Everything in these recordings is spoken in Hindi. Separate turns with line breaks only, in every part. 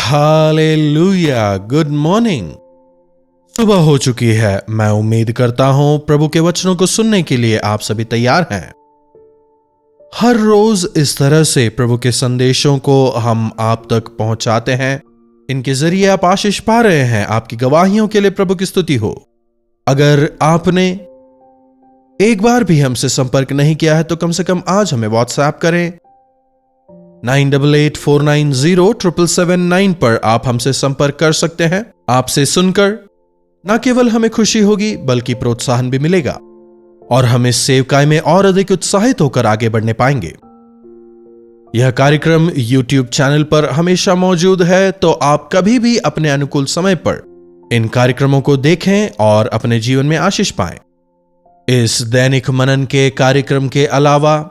Hallelujah, good morning. सुबह हो चुकी है। मैं उम्मीद करता हूं प्रभु के वचनों को सुनने के लिए आप सभी तैयार हैं। हर रोज इस तरह से प्रभु के संदेशों को हम आप तक पहुंचाते हैं। इनके जरिए आप आशीष पा रहे हैं। आपकी गवाहियों के लिए प्रभु की स्तुति हो। अगर आपने एक बार भी हमसे संपर्क नहीं किया है तो कम से कम आज हमें व्हाट्सएप करें। 9884907779 पर आप हमसे संपर्क कर सकते हैं। आपसे सुनकर न केवल हमें खुशी होगी बल्कि प्रोत्साहन भी मिलेगा और हम इस सेवकाई में और अधिक उत्साहित होकर आगे बढ़ने पाएंगे। यह कार्यक्रम YouTube चैनल पर हमेशा मौजूद है, तो आप कभी भी अपने अनुकूल समय पर इन कार्यक्रमों को देखें और अपने जीवन में आशीष पाएं। इस दैनिक मनन के कार्यक्रम के अलावा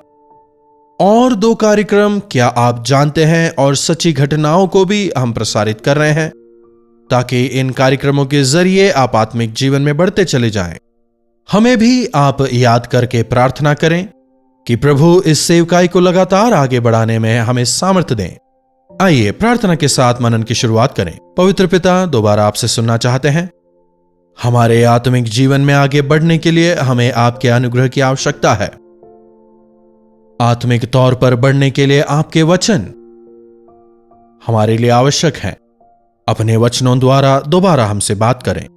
और 2 कार्यक्रम क्या आप जानते हैं और सच्ची घटनाओं को भी हम प्रसारित कर रहे हैं, ताकि इन कार्यक्रमों के जरिए आप आत्मिक जीवन में बढ़ते चले जाएं। हमें भी आप याद करके प्रार्थना करें कि प्रभु इस सेवकाई को लगातार आगे बढ़ाने में हमें सामर्थ्य दें। आइए प्रार्थना के साथ मनन की शुरुआत करें। पवित्र पिता, दोबारा आपसे सुनना चाहते हैं। हमारे आत्मिक जीवन में आगे बढ़ने के लिए हमें आपके अनुग्रह की आवश्यकता है। आत्मिक तौर पर बढ़ने के लिए आपके वचन हमारे लिए आवश्यक हैं। अपने वचनों द्वारा दोबारा हमसे बात करें।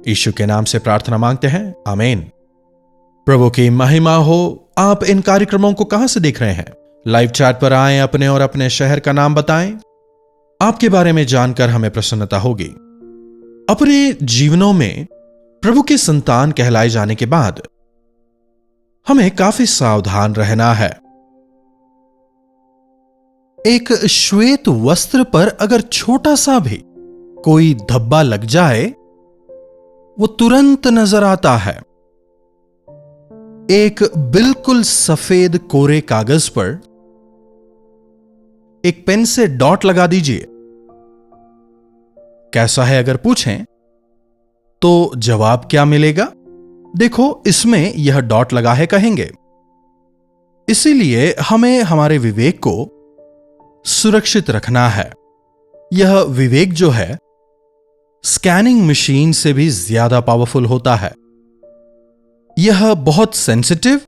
यीशु के नाम से प्रार्थना मांगते हैं, आमीन। प्रभु की महिमा हो। आप इन कार्यक्रमों को कहां से देख रहे हैं? लाइव चैट पर आएं, अपने और अपने शहर का नाम बताएं। आपके बारे में जानकर हमें प्रसन्नता होगी। अपने जीवनों में प्रभु के संतान कहलाए जाने के बाद हमें काफी सावधान रहना है। एक श्वेत वस्त्र पर अगर छोटा सा भी कोई धब्बा लग जाए वो तुरंत नजर आता है। एक बिल्कुल सफेद कोरे कागज पर एक पेन से डॉट लगा दीजिए। कैसा है अगर पूछें तो जवाब क्या मिलेगा? देखो, इसमें यह डॉट लगा है कहेंगे। इसीलिए हमें हमारे विवेक को सुरक्षित रखना है। यह विवेक जो है स्कैनिंग मशीन से भी ज्यादा पावरफुल होता है। यह बहुत सेंसिटिव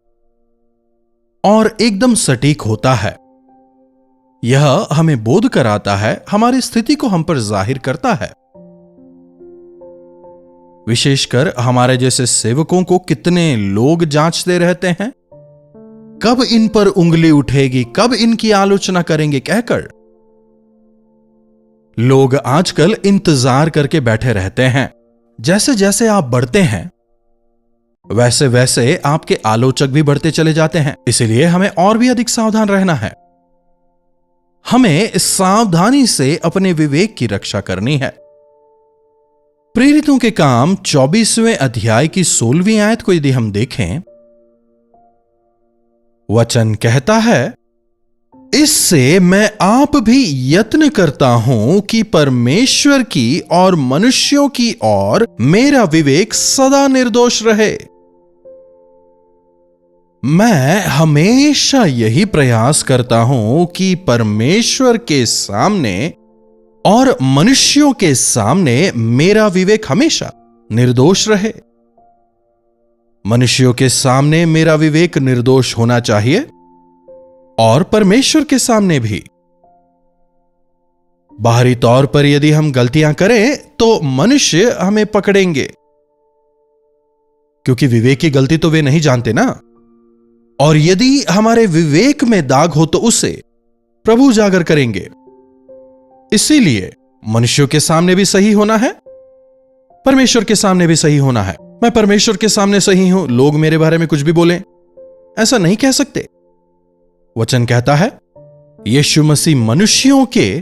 और एकदम सटीक होता है। यह हमें बोध कराता है, हमारी स्थिति को हम पर जाहिर करता है। विशेषकर हमारे जैसे सेवकों को कितने लोग जांचते रहते हैं, कब इन पर उंगली उठेगी, कब इनकी आलोचना करेंगे कहकर। लोग आजकल इंतजार करके बैठे रहते हैं। जैसे जैसे आप बढ़ते हैं वैसे वैसे आपके आलोचक भी बढ़ते चले जाते हैं। इसलिए हमें और भी अधिक सावधान रहना है। हमें सावधानी से अपने विवेक की रक्षा करनी है। प्रेरितों के काम 24वें अध्याय की 16वीं आयत को यदि हम देखें, वचन कहता है, इससे मैं आप भी यत्न करता हूं कि परमेश्वर की और मनुष्यों की ओर मेरा विवेक सदा निर्दोष रहे। मैं हमेशा यही प्रयास करता हूं कि परमेश्वर के सामने और मनुष्यों के सामने मेरा विवेक हमेशा निर्दोष रहे। मनुष्यों के सामने मेरा विवेक निर्दोष होना चाहिए और परमेश्वर के सामने भी। बाहरी तौर पर यदि हम गलतियां करें तो मनुष्य हमें पकड़ेंगे, क्योंकि विवेक की गलती तो वे नहीं जानते ना। और यदि हमारे विवेक में दाग हो तो उसे प्रभु उजागर करेंगे। इसीलिए मनुष्यों के सामने भी सही होना है, परमेश्वर के सामने भी सही होना है। मैं परमेश्वर के सामने सही हूं, लोग मेरे बारे में कुछ भी बोलें, ऐसा नहीं कह सकते। वचन कहता है, यीशु मसीह मनुष्यों के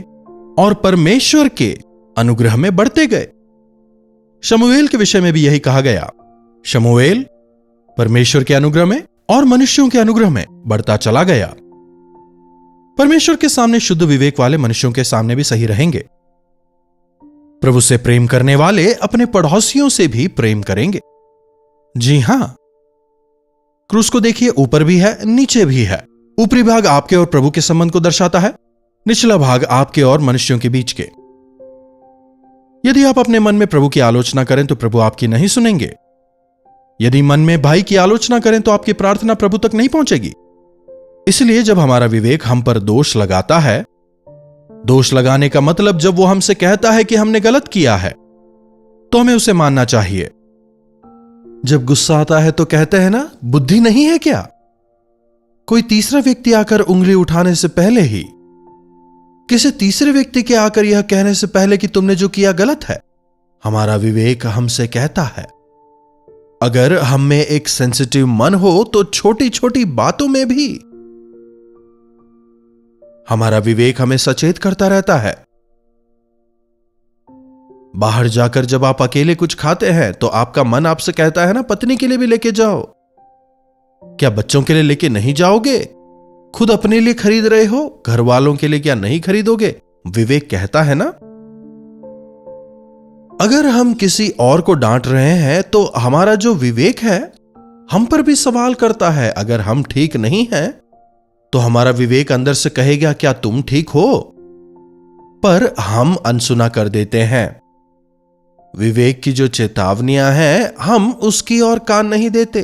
और परमेश्वर के अनुग्रह में बढ़ते गए। शमूएल के विषय में भी यही कहा गया। शमूएल परमेश्वर के अनुग्रह में और मनुष्यों के अनुग्रह में बढ़ता चला गया। परमेश्वर के सामने शुद्ध विवेक वाले मनुष्यों के सामने भी सही रहेंगे। प्रभु से प्रेम करने वाले अपने पड़ोसियों से भी प्रेम करेंगे। जी हां, क्रूस को देखिए, ऊपर भी है नीचे भी है। ऊपरी भाग आपके और प्रभु के संबंध को दर्शाता है, निचला भाग आपके और मनुष्यों के बीच के। यदि आप अपने मन में प्रभु की आलोचना करें तो प्रभु आपकी नहीं सुनेंगे। यदि मन में भाई की आलोचना करें तो आपकी प्रार्थना प्रभु तक नहीं पहुंचेगी। इसलिए जब हमारा विवेक हम पर दोष लगाता है, दोष लगाने का मतलब जब वो हमसे कहता है कि हमने गलत किया है, तो हमें उसे मानना चाहिए। जब गुस्सा आता है तो कहते हैं ना, बुद्धि नहीं है क्या? कोई तीसरा व्यक्ति आकर उंगली उठाने से पहले ही, किसी तीसरे व्यक्ति के आकर यह कहने से पहले कि तुमने जो किया गलत है, हमारा विवेक हमसे कहता है। अगर हम में एक सेंसिटिव मन हो तो छोटी छोटी बातों में भी हमारा विवेक हमें सचेत करता रहता है। बाहर जाकर जब आप अकेले कुछ खाते हैं तो आपका मन आपसे कहता है ना, पत्नी के लिए भी लेके जाओ। क्या बच्चों के लिए लेके नहीं जाओगे? खुद अपने लिए खरीद रहे हो, घर वालों के लिए क्या नहीं खरीदोगे? विवेक कहता है ना। अगर हम किसी और को डांट रहे हैं तो हमारा जो विवेक है हम पर भी सवाल करता है। अगर हम ठीक नहीं हैं तो हमारा विवेक अंदर से कहेगा, क्या तुम ठीक हो? पर हम अनसुना कर देते हैं। विवेक की जो चेतावनियां हैं हम उसकी ओर कान नहीं देते।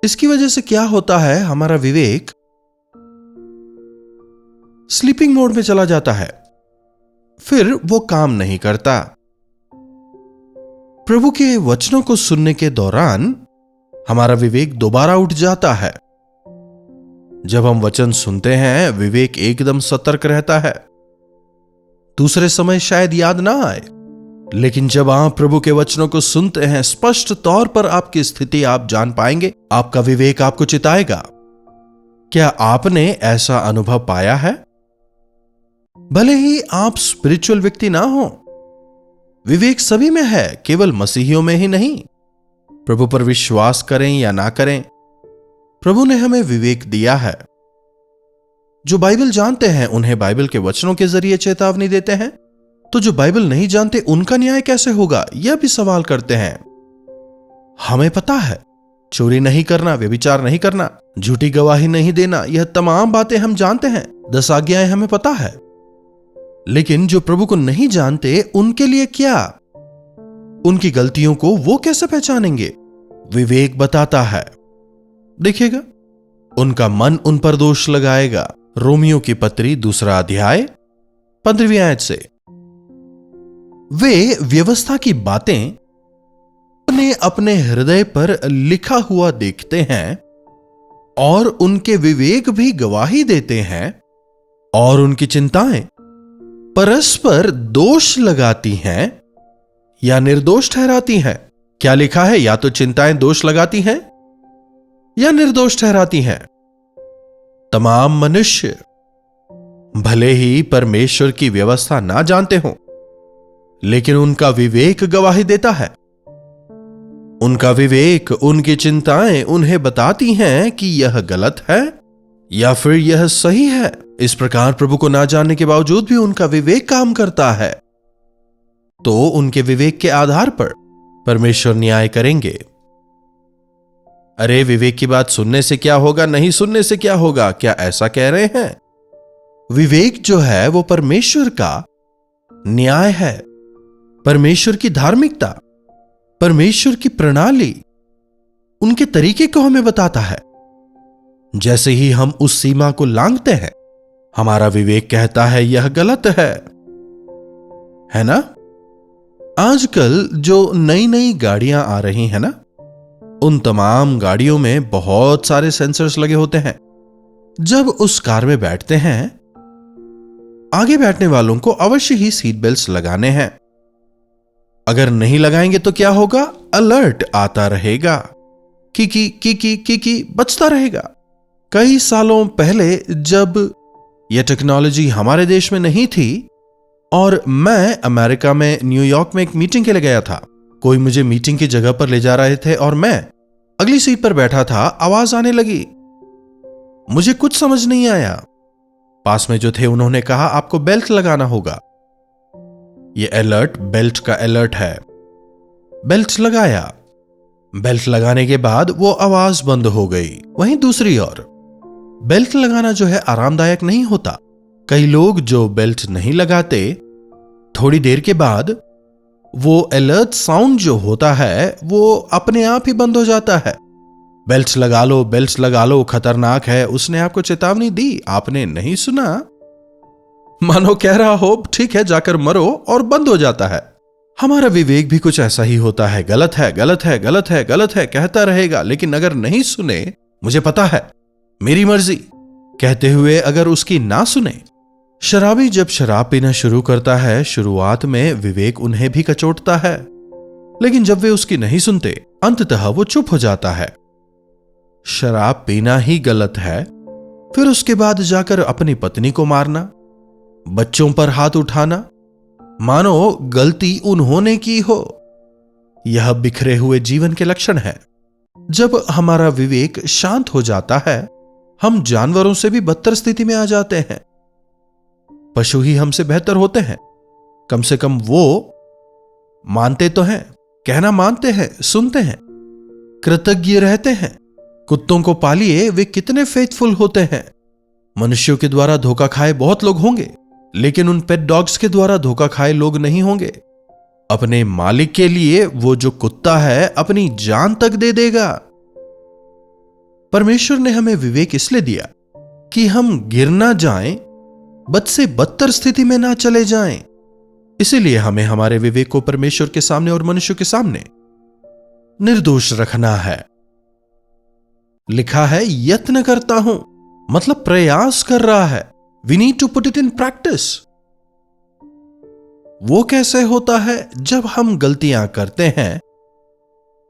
इसकी वजह से क्या होता है, हमारा विवेक स्लीपिंग मोड में चला जाता है, फिर वो काम नहीं करता। प्रभु के वचनों को सुनने के दौरान हमारा विवेक दोबारा उठ जाता है। जब हम वचन सुनते हैं विवेक एकदम सतर्क रहता है। दूसरे समय शायद याद ना आए, लेकिन जब आप प्रभु के वचनों को सुनते हैं स्पष्ट तौर पर आपकी स्थिति आप जान पाएंगे। आपका विवेक आपको चिताएगा। क्या आपने ऐसा अनुभव पाया है? भले ही आप स्पिरिचुअल व्यक्ति ना हो, विवेक सभी में है, केवल मसीहियों में ही नहीं। प्रभु पर विश्वास करें या ना करें, प्रभु ने हमें विवेक दिया है। जो बाइबल जानते हैं उन्हें बाइबल के वचनों के जरिए चेतावनी देते हैं, तो जो बाइबल नहीं जानते उनका न्याय कैसे होगा, यह भी सवाल करते हैं। हमें पता है चोरी नहीं करना, व्यभिचार नहीं करना, झूठी गवाही नहीं देना, यह तमाम बातें हम जानते हैं। 10 आज्ञाएं हमें पता है। लेकिन जो प्रभु को नहीं जानते उनके लिए क्या? उनकी गलतियों को वो कैसे पहचानेंगे? विवेक बताता है। देखिएगा, उनका मन उन पर दोष लगाएगा। रोमियो की पत्री 2 अध्याय 15वीं आयत से। वे व्यवस्था की बातें अपने अपने हृदय पर लिखा हुआ देखते हैं और उनके विवेक भी गवाही देते हैं और उनकी चिंताएं परस्पर दोष लगाती हैं या निर्दोष ठहराती हैं। क्या लिखा है? या तो चिंताएं दोष लगाती हैं या निर्दोष ठहराती हैं। तमाम मनुष्य भले ही परमेश्वर की व्यवस्था ना जानते हों, लेकिन उनका विवेक गवाही देता है। उनका विवेक, उनकी चिंताएं उन्हें बताती हैं कि यह गलत है या फिर यह सही है। इस प्रकार प्रभु को ना जानने के बावजूद भी उनका विवेक काम करता है। तो उनके विवेक के आधार पर परमेश्वर न्याय करेंगे। अरे, विवेक की बात सुनने से क्या होगा, नहीं सुनने से क्या होगा? क्या ऐसा कह रहे हैं? विवेक जो है वो परमेश्वर का न्याय है, परमेश्वर की धार्मिकता, परमेश्वर की प्रणाली, उनके तरीके को हमें बताता है। जैसे ही हम उस सीमा को लांघते हैं, हमारा विवेक कहता है यह गलत है ना? आजकल जो नई नई गाड़ियां आ रही हैं ना, उन तमाम गाड़ियों में बहुत सारे सेंसर्स लगे होते हैं। जब उस कार में बैठते हैं, आगे बैठने वालों को अवश्य ही सीट बेल्ट लगाने हैं। अगर नहीं लगाएंगे तो क्या होगा? अलर्ट आता रहेगा, की बजता रहेगा। कई सालों पहले जब यह टेक्नोलॉजी हमारे देश में नहीं थी और मैं अमेरिका में न्यूयॉर्क में एक मीटिंग के लिए गया था, कोई मुझे मीटिंग की जगह पर ले जा रहे थे और मैं अगली सीट पर बैठा था। आवाज आने लगी, मुझे कुछ समझ नहीं आया। पास में जो थे उन्होंने कहा आपको बेल्ट लगाना होगा। यह अलर्ट बेल्ट का अलर्ट है। बेल्ट लगाया। बेल्ट लगाने के बाद वो आवाज बंद हो गई। वहीं दूसरी ओर बेल्ट लगाना जो है आरामदायक नहीं होता। कई लोग जो बेल्ट नहीं लगाते थोड़ी देर के बाद वो अलर्ट साउंड जो होता है वो अपने आप ही बंद हो जाता है। बेल्ट लगा लो, बेल्ट लगा लो, खतरनाक है। उसने आपको चेतावनी दी, आपने नहीं सुना। मानो कह रहा हो ठीक है जाकर मरो, और बंद हो जाता है। हमारा विवेक भी कुछ ऐसा ही होता है। गलत है, गलत है, गलत है, गलत है कहता रहेगा, लेकिन अगर नहीं सुने, मुझे पता है, मेरी मर्जी कहते हुए अगर उसकी ना सुने। शराबी जब शराब पीना शुरू करता है, शुरुआत में विवेक उन्हें भी कचोटता है, लेकिन जब वे उसकी नहीं सुनते, अंततः वो चुप हो जाता है। शराब पीना ही गलत है, फिर उसके बाद जाकर अपनी पत्नी को मारना, बच्चों पर हाथ उठाना, मानो गलती उन्होंने की हो। यह बिखरे हुए जीवन के लक्षण है। जब हमारा विवेक शांत हो जाता है, हम जानवरों से भी बदतर स्थिति में आ जाते हैं। पशु ही हमसे बेहतर होते हैं। कम से कम वो मानते तो हैं, कहना मानते हैं, सुनते हैं, कृतज्ञ रहते हैं। कुत्तों को पालिए, वे कितने फेथफुल होते हैं। मनुष्यों के द्वारा धोखा खाए बहुत लोग होंगे, लेकिन उन पेट डॉग्स के द्वारा धोखा खाए लोग नहीं होंगे। अपने मालिक के लिए वो जो कुत्ता है अपनी जान तक दे देगा। परमेश्वर ने हमें विवेक इसलिए दिया कि हम गिर ना जाएं, बद से बदतर स्थिति में ना चले जाएं। इसीलिए हमें हमारे विवेक को परमेश्वर के सामने और मनुष्य के सामने निर्दोष रखना है। लिखा है यत्न करता हूं, मतलब प्रयास कर रहा है। We need to put it in practice. वो कैसे होता है? जब हम गलतियां करते हैं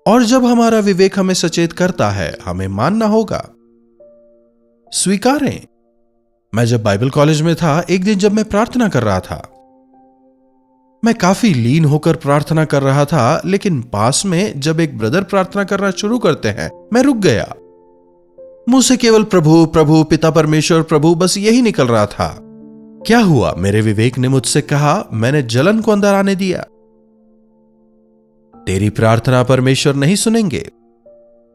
और जब हमारा विवेक हमें सचेत करता है, हमें मानना होगा, स्वीकारें। मैं जब बाइबल कॉलेज में था, एक दिन जब मैं प्रार्थना कर रहा था, मैं काफी लीन होकर प्रार्थना कर रहा था, लेकिन पास में जब एक ब्रदर प्रार्थना करना शुरू करते हैं, मैं रुक गया। मुंह से केवल प्रभु प्रभु, पिता परमेश्वर प्रभु, बस यही निकल रहा था। क्या हुआ? मेरे विवेक ने मुझसे कहा, मैंने जलन को अंदर आने दिया। तेरी प्रार्थना परमेश्वर नहीं सुनेंगे।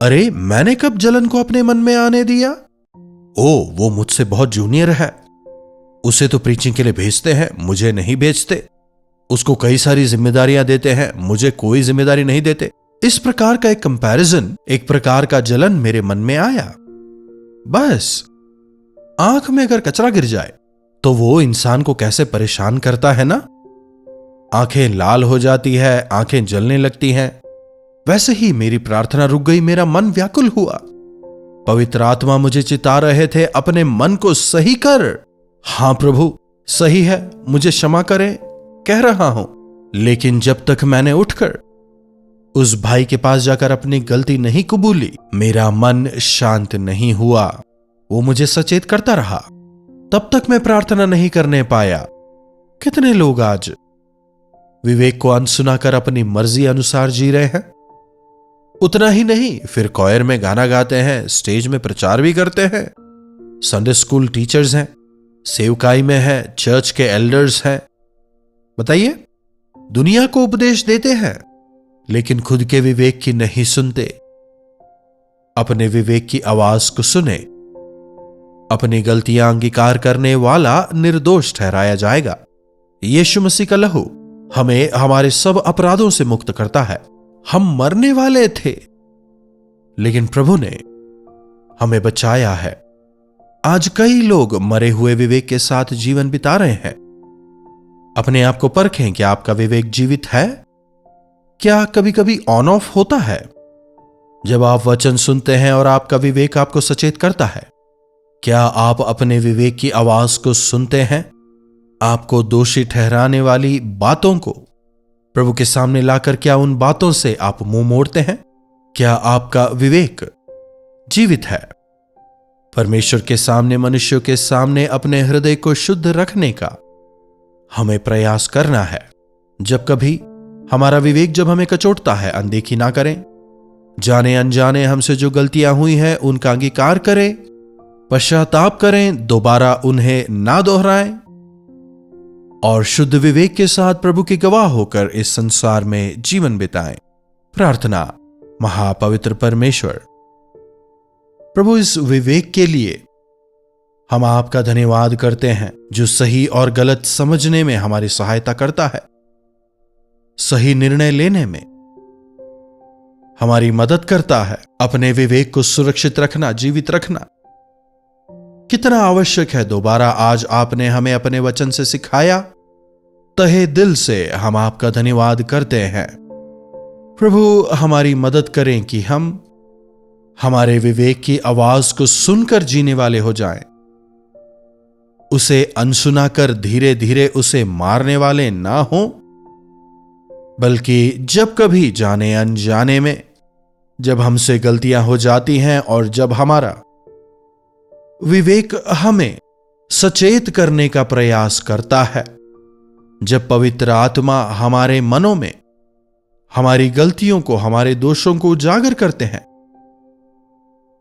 अरे मैंने कब जलन को अपने मन में आने दिया? ओ, वो मुझसे बहुत जूनियर है, उसे तो प्रीचिंग के लिए भेजते हैं, मुझे नहीं भेजते। उसको कई सारी जिम्मेदारियां देते हैं, मुझे कोई जिम्मेदारी नहीं देते। इस प्रकार का एक कंपैरिजन, एक प्रकार का जलन मेरे मन में आया। बस आंख में अगर कचरा गिर जाए तो वो इंसान को कैसे परेशान करता है ना। आंखें लाल हो जाती है, आंखें जलने लगती हैं। वैसे ही मेरी प्रार्थना रुक गई, मेरा मन व्याकुल हुआ। पवित्र आत्मा मुझे चिता रहे थे, अपने मन को सही कर। हां प्रभु, सही है, मुझे क्षमा करें, कह रहा हूं। लेकिन जब तक मैंने उठकर उस भाई के पास जाकर अपनी गलती नहीं कबूली, मेरा मन शांत नहीं हुआ। वो मुझे सचेत करता रहा, तब तक मैं प्रार्थना नहीं करने पाया। कितने लोग आज विवेक को अनसुना कर अपनी मर्जी अनुसार जी रहे हैं। उतना ही नहीं, फिर कॉयर में गाना गाते हैं, स्टेज में प्रचार भी करते हैं, संडे स्कूल टीचर्स हैं, सेवकाई में हैं, चर्च के एल्डर्स हैं। बताइए, दुनिया को उपदेश देते हैं, लेकिन खुद के विवेक की नहीं सुनते। अपने विवेक की आवाज को सुने। अपनी गलतियां अंगीकार करने वाला निर्दोष ठहराया जाएगा। यीशु मसीह का लहू हमें हमारे सब अपराधों से मुक्त करता है। हम मरने वाले थे, लेकिन प्रभु ने हमें बचाया है। आज कई लोग मरे हुए विवेक के साथ जीवन बिता रहे हैं। अपने आप को परखें, क्या आपका विवेक जीवित है? क्या कभी कभी ऑन ऑफ होता है? जब आप वचन सुनते हैं और आपका विवेक आपको सचेत करता है, क्या आप अपने विवेक की आवाज को सुनते हैं? आपको दोषी ठहराने वाली बातों को प्रभु के सामने लाकर क्या उन बातों से आप मुंह मोड़ते हैं? क्या आपका विवेक जीवित है? परमेश्वर के सामने, मनुष्यों के सामने अपने हृदय को शुद्ध रखने का हमें प्रयास करना है। जब कभी हमारा विवेक जब हमें कचोटता है, अनदेखी ना करें। जाने अनजाने हमसे जो गलतियां हुई हैं उनका अंगीकार करें, पश्चाताप करें, दोबारा उन्हें ना दोहराएं और शुद्ध विवेक के साथ प्रभु की गवाह होकर इस संसार में जीवन बिताएं। प्रार्थना। महापवित्र परमेश्वर, प्रभु, इस विवेक के लिए हम आपका धन्यवाद करते हैं जो सही और गलत समझने में हमारी सहायता करता है, सही निर्णय लेने में हमारी मदद करता है, अपने विवेक को सुरक्षित रखना, जीवित रखना। कितना आवश्यक है दोबारा आज आपने हमें अपने वचन से सिखाया। तहे दिल से हम आपका धन्यवाद करते हैं। प्रभु हमारी मदद करें कि हम हमारे विवेक की आवाज को सुनकर जीने वाले हो जाएं, उसे अनसुना कर धीरे धीरे उसे मारने वाले ना हों, बल्कि जब कभी जाने अनजाने में जब हमसे गलतियां हो जाती हैं और जब हमारा विवेक हमें सचेत करने का प्रयास करता है, जब पवित्र आत्मा हमारे मनों में हमारी गलतियों को, हमारे दोषों को उजागर करते हैं,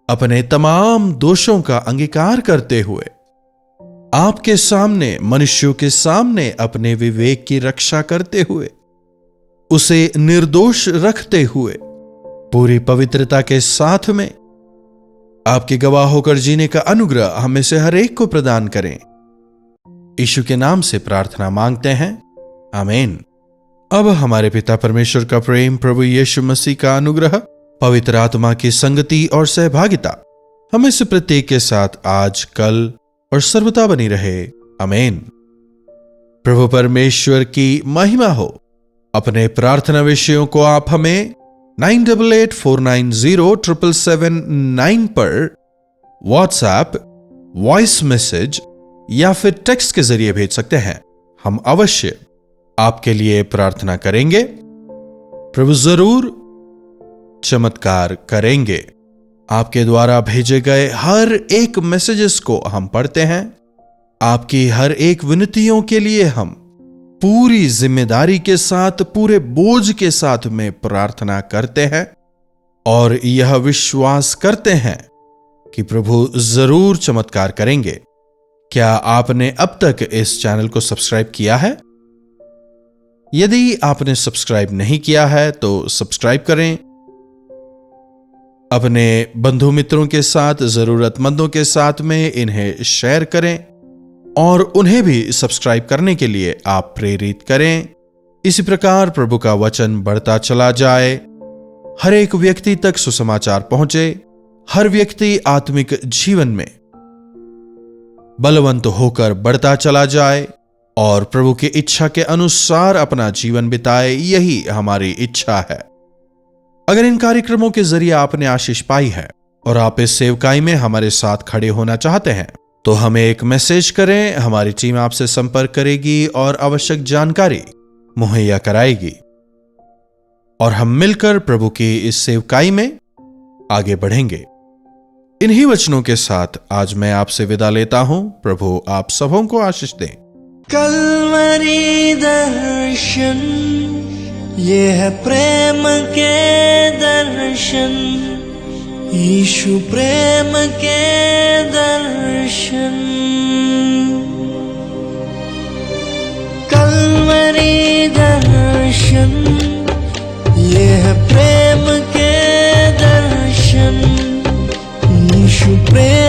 अपने तमाम दोषों का अंगीकार करते हुए आपके सामने, मनुष्यों के सामने अपने विवेक की रक्षा करते हुए, उसे निर्दोष रखते हुए, पूरी पवित्रता के साथ में आपके गवाह होकर जीने का अनुग्रह हमें से हर एक को प्रदान करें। यीशु के नाम से प्रार्थना मांगते हैं, आमीन। अब हमारे पिता परमेश्वर का प्रेम, प्रभु यीशु मसीह का अनुग्रह, पवित्र आत्मा की संगति और सहभागिता हमें से प्रत्येक के साथ आज, कल और सर्वदा बनी रहे, आमीन। प्रभु परमेश्वर की महिमा हो। अपने प्रार्थना विषयों को आप हमें 9884907779 पर व्हाट्सएप, वॉइस मैसेज या फिर टेक्स्ट के जरिए भेज सकते हैं। हम अवश्य आपके लिए प्रार्थना करेंगे। प्रभु जरूर चमत्कार करेंगे। आपके द्वारा भेजे गए हर एक मैसेजेस को हम पढ़ते हैं। आपकी हर एक विनतियों के लिए हम पूरी जिम्मेदारी के साथ, पूरे बोझ के साथ में प्रार्थना करते हैं और यह विश्वास करते हैं कि प्रभु जरूर चमत्कार करेंगे। क्या आपने अब तक इस चैनल को सब्सक्राइब किया है? यदि आपने सब्सक्राइब नहीं किया है तो सब्सक्राइब करें। अपने बंधु मित्रों के साथ, जरूरतमंदों के साथ में इन्हें शेयर करें और उन्हें भी सब्सक्राइब करने के लिए आप प्रेरित करें। इसी प्रकार प्रभु का वचन बढ़ता चला जाए, हर एक व्यक्ति तक सुसमाचार पहुंचे, हर व्यक्ति आत्मिक जीवन में बलवंत होकर बढ़ता चला जाए और प्रभु की इच्छा के अनुसार अपना जीवन बिताए। यही हमारी इच्छा है। अगर इन कार्यक्रमों के जरिए आपने आशीष पाई है और आप इस सेवकाई में हमारे साथ खड़े होना चाहते हैं तो हमें एक मैसेज करें। हमारी टीम आपसे संपर्क करेगी और आवश्यक जानकारी मुहैया कराएगी और हम मिलकर प्रभु की इस सेवकाई में आगे बढ़ेंगे। इन्हीं वचनों के साथ आज मैं आपसे विदा लेता हूं। प्रभु आप सबों को आशीष दें।
कल्वरी दर्शन, ये है प्रेम के दर्शन, यीशु प्रेम के दर्शन। कल्वरी दर्शन, ये है प्रेम के दर्शन, यीशु प्रेम